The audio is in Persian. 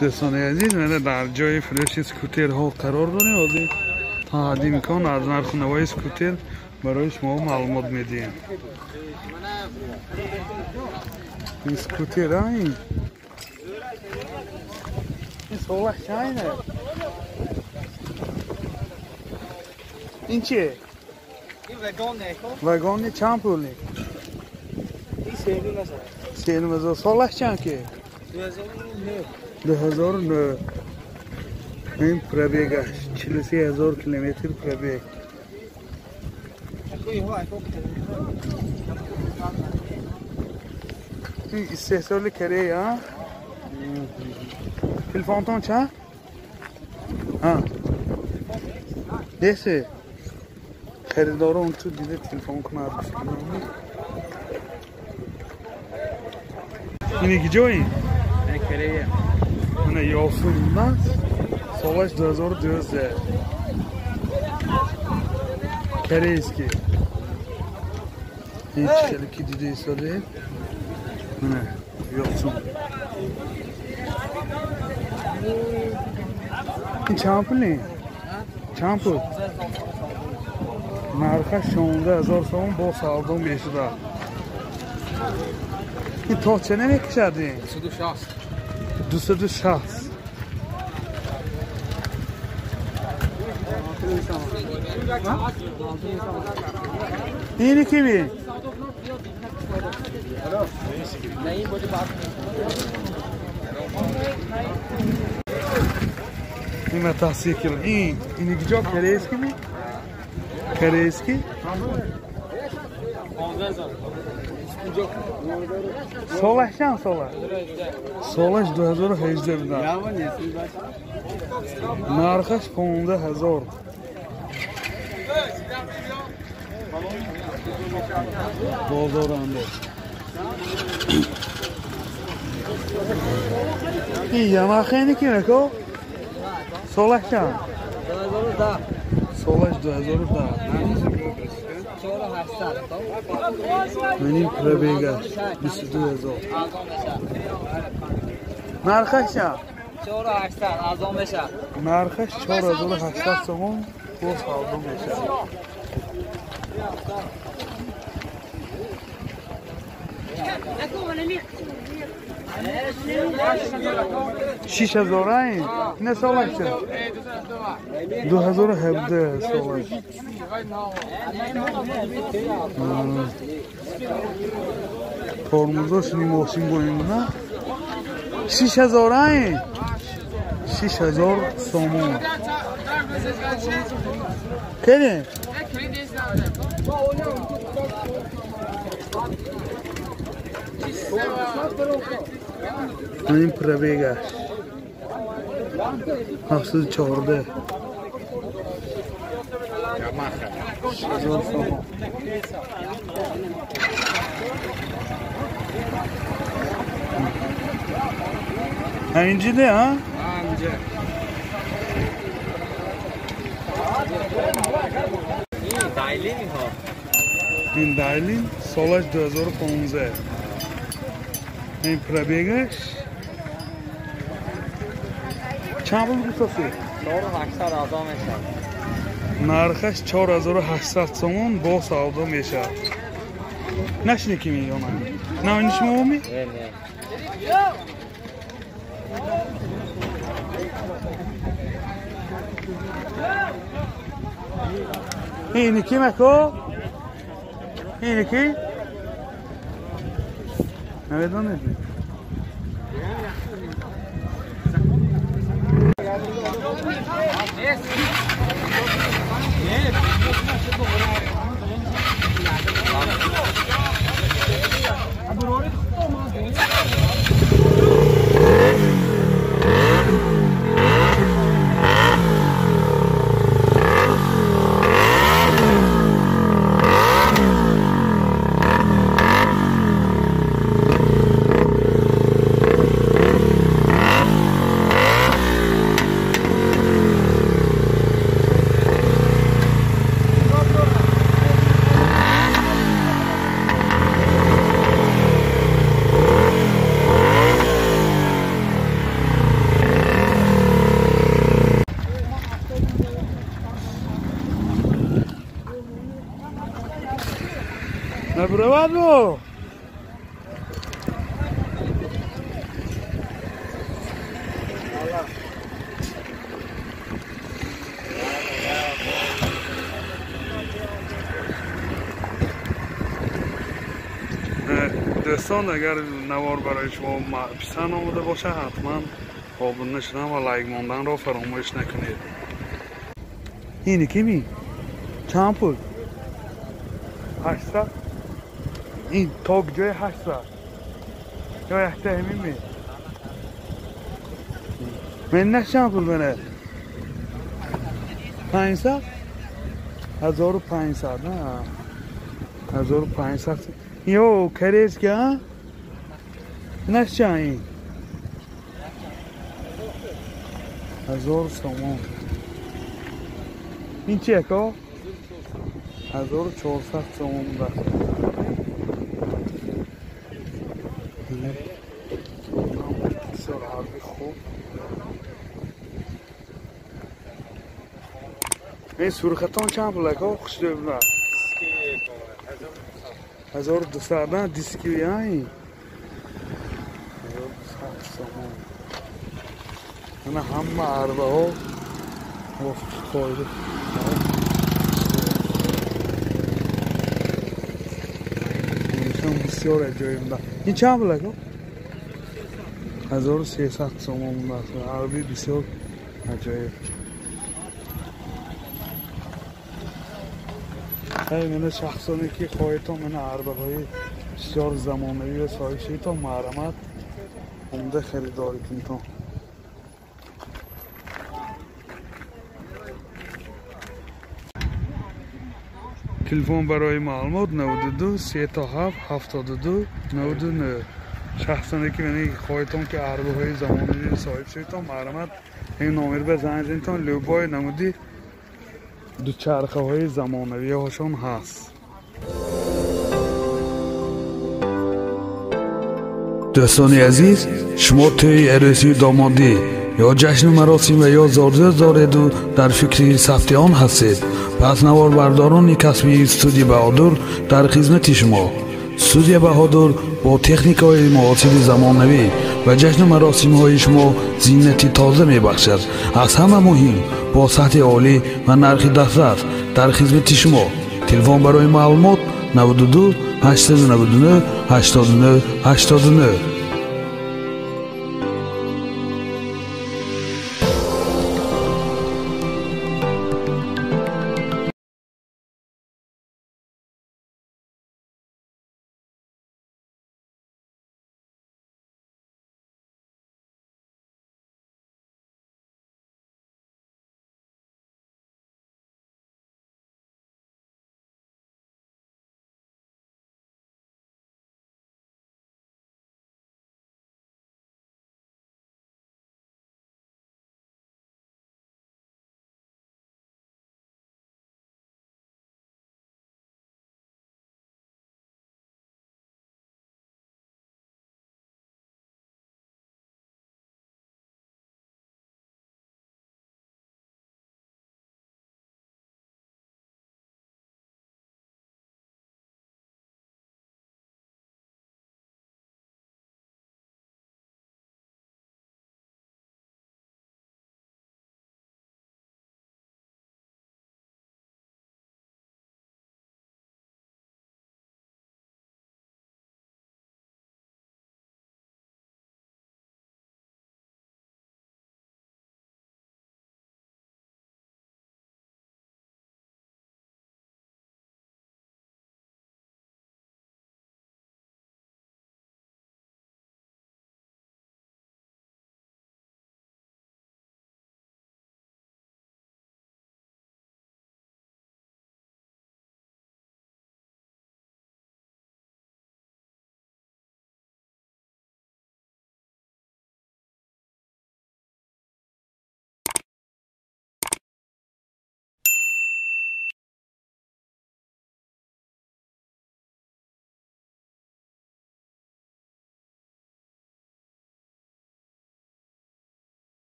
دوستان عزیز من در جای فروش اسکوتر ها قرار داریم. حاضر تا حد امکان از نرخ و نوای اسکوتر برای شما معلومات میدیم. اسکوتر ها این صلح شاینه. این چیه؟ این وگانه. وگانه چند پولی؟ این 3,000 صلح چند که؟ 2009. این پربیگش 43,000 کیلومتر پربیگ. این استحصال کره ها؟ تلفونتون چند؟ ها دیسه خریدارا اون تو دیده تلفون کنه. اینه که جایی؟ این کره اینه یاسون است. سالش 2012 کره است که این چلی که دیده ساله اینه یاسون. این چند پولی؟ چند پول؟ نرخش 16,000 تومان با سالدون میشده. این تا چه نمیکشد این؟ 260. اینی کی بی؟ این متاسیکل اینی کجا کره است که بی؟ کره است که؟ سالش چند ساله؟ سالش 2018 بودن. نرخش 15,000. بازارنده این یمخه اینی که نکو؟ سالش چند؟ 2010 سالش 2010. 4800 منیم پربیگش 22,000. نرخش چند؟ 4800 ارزان بشه. نرخش 4,800 تومان با سالدون میشه. 6,000 این؟ نه سالش چند؟ 2017 سالش. ترمزاش ماشین باید نه؟ 6,000 این؟ 6,000 تومان. کنی؟ این پربیگش 714. 6,000 تومان. همینجی ده ها؟ همینجا. این دایلین ها. این دایلین سالش 2015. این پربیگش چند بود بساسی؟ 4800 ارزان میشه. نرخش 4,800 تومان با سودا میشه. نشنی کی میگه من؟ نه اینش مومی؟ نه. اینی کی مکو؟ اینی کی؟ نمیدونم. بابو دوستان اگر نوار برای شما پسند آمده باشه حتما abone شدن و لایک ماندن را فراموش نکنید. اینی کمی؟ چند پول؟ 800 این تاک جای 800 یا احتیمی می من نه چند پول بینه 500 1500 نه 1500 یو کریز که نه چند این 1000 تومان این چیه که 1400 تومان بخش بسیار حربی خوب این سرختان چند بلک ها خوش دوی بلک 1200 نه دیسکی هایی 1200 تومان انا همه عربه ها وقت خواهده بسیار عجایب ده این چند بلک ها 1300 تومان بخش عربی بسیار عجایب من شخصانی که خواهیتان من عربه های بسیار زمانوی و صاحب شیطان محرمت عمده خریداری کنتان تلفن برای معلومات 92 37 72 99 شخصانی که من خواهیتان که عربه های زمانوی صاحب شیطان محرمت این نامر به زنجینتان لوبای نمودی دو چرخه های زمانوی هاشون هست. دوستان عزیز شما توی عروسی دامادی یا جشن مراسم و یا زارزه زاردو در فکر ثبت آن هستید پس نوار برداران کسبی استودیو بهادر در خدمت شما. استودیو بهادر با تکنیک های معاصر زمانوی و جشن مراسم های شما زینتی تازه می بخشد. از همه مهم با سطح عالی و نرخ دسترس در خدمت شما. تلفن برای معلومات 92 899 89 89